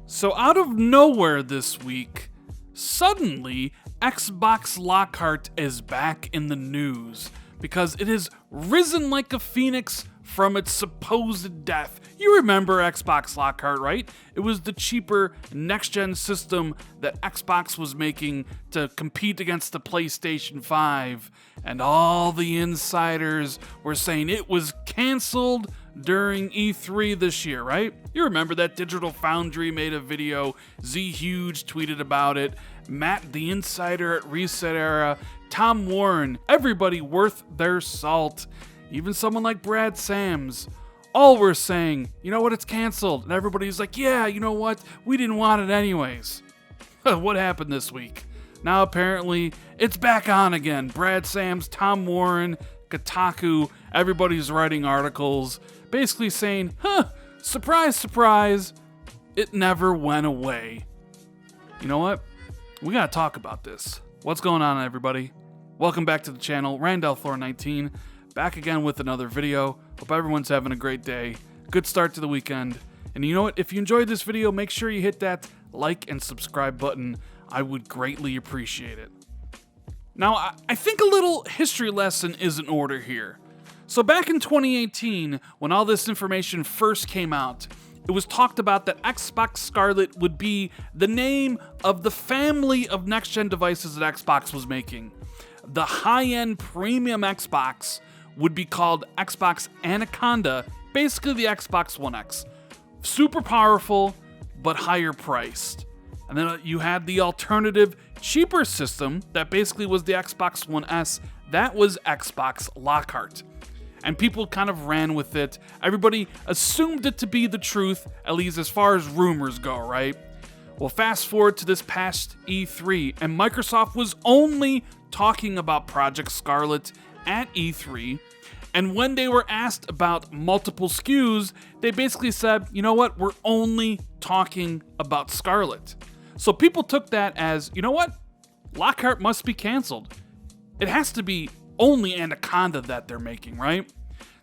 So out of nowhere this week, suddenly Xbox Lockhart is back in the news because it has risen like a phoenix from its supposed death. You remember Xbox Lockhart, right? It was the cheaper next-gen system that Xbox was making to compete against the PlayStation 5, and all the insiders were saying it was canceled during E3 this year, right? You remember that Digital Foundry made a video, Z Huge tweeted about it, Matt the Insider at Reset Era, Tom Warren, everybody worth their salt, even someone like Brad Sams, all were saying, you know what, it's canceled. And everybody's like, yeah, you know what, we didn't want it anyways. What happened this week? Now apparently it's back on again. Brad Sams, Tom Warren, Kotaku, everybody's writing articles basically saying, surprise, surprise, it never went away. You know what? We gotta talk about this. What's going on, everybody? Welcome back to the channel, Randall419, back again with another video. Hope everyone's having a great day. Good start to the weekend. And you know what? If you enjoyed this video, make sure you hit that like and subscribe button. I would greatly appreciate it. Now, I think a little history lesson is in order here. So back in 2018, when all this information first came out, it was talked about that Xbox Scarlett would be the name of the family of next-gen devices that Xbox was making. The high-end premium Xbox would be called Xbox Anaconda, basically the Xbox One X. Super powerful, but higher priced. And then you had the alternative, cheaper system that basically was the Xbox One S. That was Xbox Lockhart. And people kind of ran with it. Everybody assumed it to be the truth, at least as far as rumors go, right? Well, fast forward to this past E3, and Microsoft was only talking about Project Scarlett at E3, and when they were asked about multiple SKUs, they basically said, you know what, we're only talking about Scarlett. So people took that as, you know what, Lockhart must be canceled. It has to be only Anaconda that they're making, right?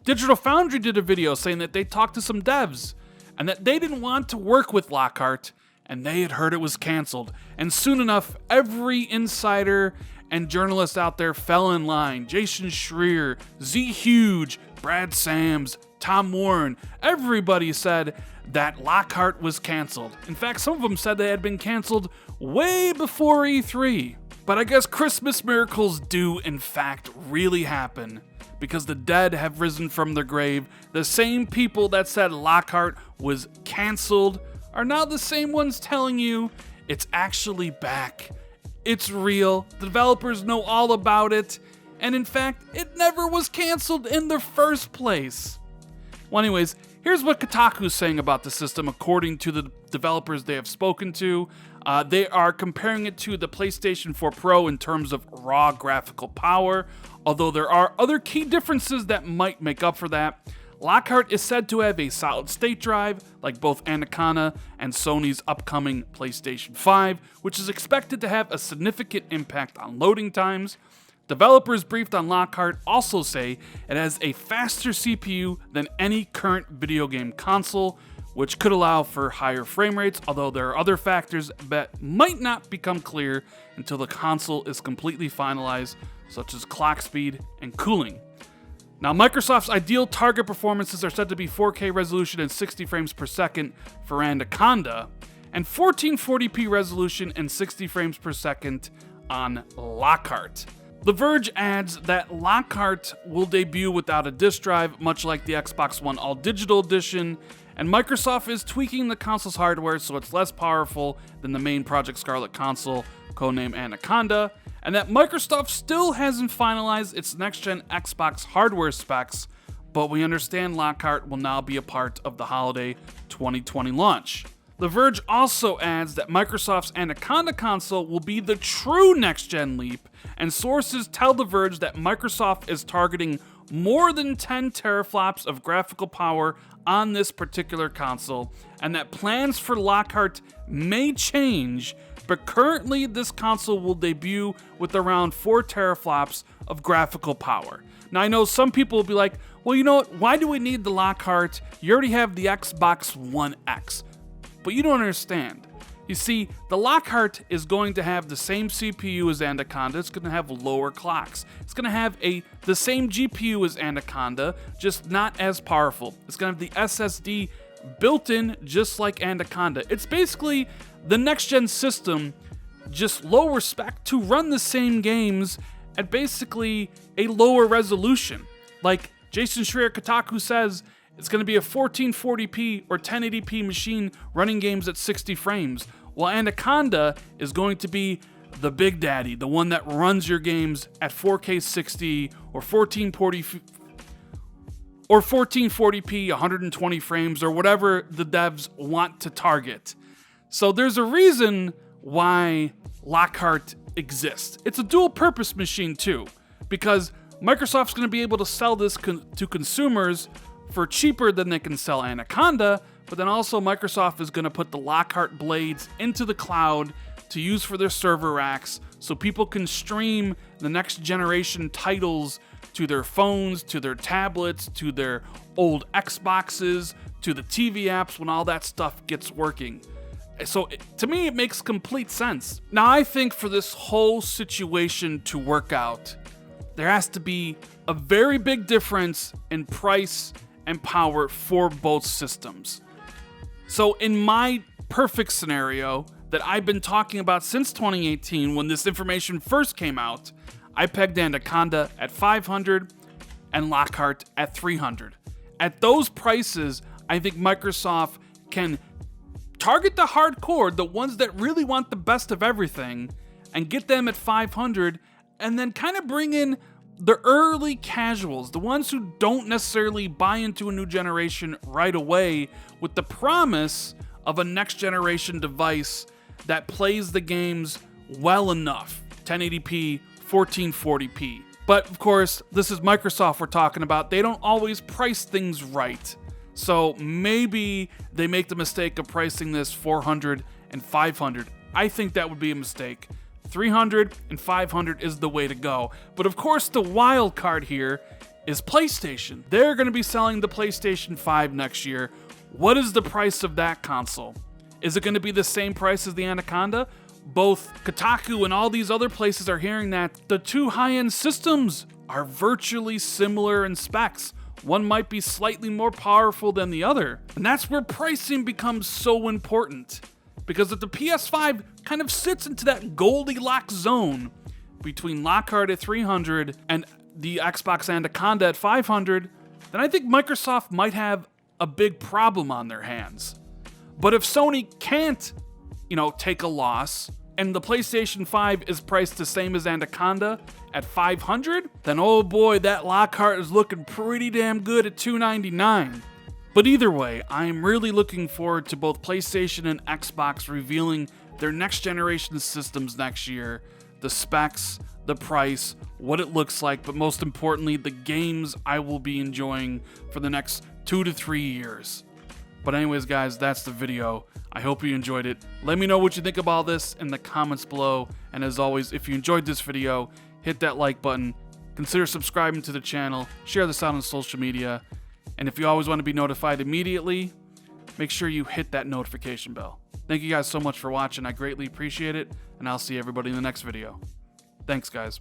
Digital Foundry did a video saying that they talked to some devs and that they didn't want to work with Lockhart and they had heard it was canceled. And soon enough, every insider and journalist out there fell in line. Jason Schreier, Z Huge, Brad Sams, Tom Warren, everybody said that Lockhart was canceled. In fact, some of them said they had been canceled way before E3. But I guess Christmas miracles do in fact really happen, because the dead have risen from their grave. The same people that said Lockhart was canceled are now the same ones telling you it's actually back. It's real, the developers know all about it, and in fact, it never was canceled in the first place. Well, anyways, here's what Kotaku's saying about the system according to the developers they have spoken to. They are comparing it to the PlayStation 4 Pro in terms of raw graphical power, although there are other key differences that might make up for that. Lockhart is said to have a solid-state drive, like both Anaconda and Sony's upcoming PlayStation 5, which is expected to have a significant impact on loading times. Developers briefed on Lockhart also say it has a faster CPU than any current video game console, which could allow for higher frame rates, although there are other factors that might not become clear until the console is completely finalized, such as clock speed and cooling. Now, Microsoft's ideal target performances are said to be 4K resolution and 60 frames per second for Anaconda, and 1440p resolution and 60 frames per second on Lockhart. The Verge adds that Lockhart will debut without a disk drive, much like the Xbox One All Digital Edition, and Microsoft is tweaking the console's hardware so it's less powerful than the main Project Scarlett console, codenamed Anaconda, and that Microsoft still hasn't finalized its next-gen Xbox hardware specs, but we understand Lockhart will now be a part of the holiday 2020 launch. The Verge also adds that Microsoft's Anaconda console will be the true next-gen leap, and sources tell The Verge that Microsoft is targeting more than 10 teraflops of graphical power on this particular console, and that plans for Lockhart may change, but currently this console will debut with around 4 teraflops of graphical power. Now, I know some people will be like, well, you know what, why do we need the Lockhart? You already have the Xbox One X. but you don't understand. You see, the Lockhart is going to have the same CPU as Anaconda. It's going to have lower clocks. It's going to have the same GPU as Anaconda, just not as powerful. It's going to have the SSD built in just like Anaconda. It's basically the next-gen system, just lower spec to run the same games at basically a lower resolution. Like Jason Schreier Kotaku says, it's going to be a 1440p or 1080p machine running games at 60 frames, while Anaconda is going to be the big daddy, the one that runs your games at 4K 60 or 1440p 120 frames or whatever the devs want to target. So there's a reason why Lockhart exists. It's a dual purpose machine too, because Microsoft's going to be able to sell this to consumers for cheaper than they can sell Anaconda, but then also Microsoft is going to put the Lockhart blades into the cloud to use for their server racks so people can stream the next generation titles to their phones, to their tablets, to their old Xboxes, to the TV apps when all that stuff gets working. So to me, it makes complete sense. Now, I think for this whole situation to work out, there has to be a very big difference in price and power for both systems. So in my perfect scenario that I've been talking about since 2018 when this information first came out, I pegged Anaconda at 500 and Lockhart at 300. At those prices, I think Microsoft can target the hardcore, the ones that really want the best of everything, and get them at 500, and then kind of bring in the early casuals, the ones who don't necessarily buy into a new generation right away, with the promise of a next generation device that plays the games well enough, 1080p, 1440p. But of course, this is Microsoft we're talking about. They don't always price things right. So maybe they make the mistake of pricing this 400 and 500. I think that would be a mistake. 300 and 500 is the way to go. But of course, the wild card here is PlayStation. They're going to be selling the PlayStation 5 next year. What is the price of that console? Is it going to be the same price as the Anaconda? Both Kotaku and all these other places are hearing that the two high-end systems are virtually similar in specs. One might be slightly more powerful than the other. And that's where pricing becomes so important. Because if the PS5 kind of sits into that Goldilocks zone between Lockhart at 300 and the Xbox Anaconda at 500, then I think Microsoft might have a big problem on their hands. But if Sony can't, take a loss, and the PlayStation 5 is priced the same as Anaconda at 500, then oh boy, that Lockhart is looking pretty damn good at $299. But either way, I am really looking forward to both PlayStation and Xbox revealing their next generation systems next year, the specs, the price, what it looks like, but most importantly, the games I will be enjoying for the next 2 to 3 years. But anyways, guys, that's the video. I hope you enjoyed it. Let me know what you think about all this in the comments below. And as always, if you enjoyed this video, hit that like button, consider subscribing to the channel, share this out on social media, and if you always want to be notified immediately, make sure you hit that notification bell. Thank you guys so much for watching. I greatly appreciate it, and I'll see everybody in the next video. Thanks, guys.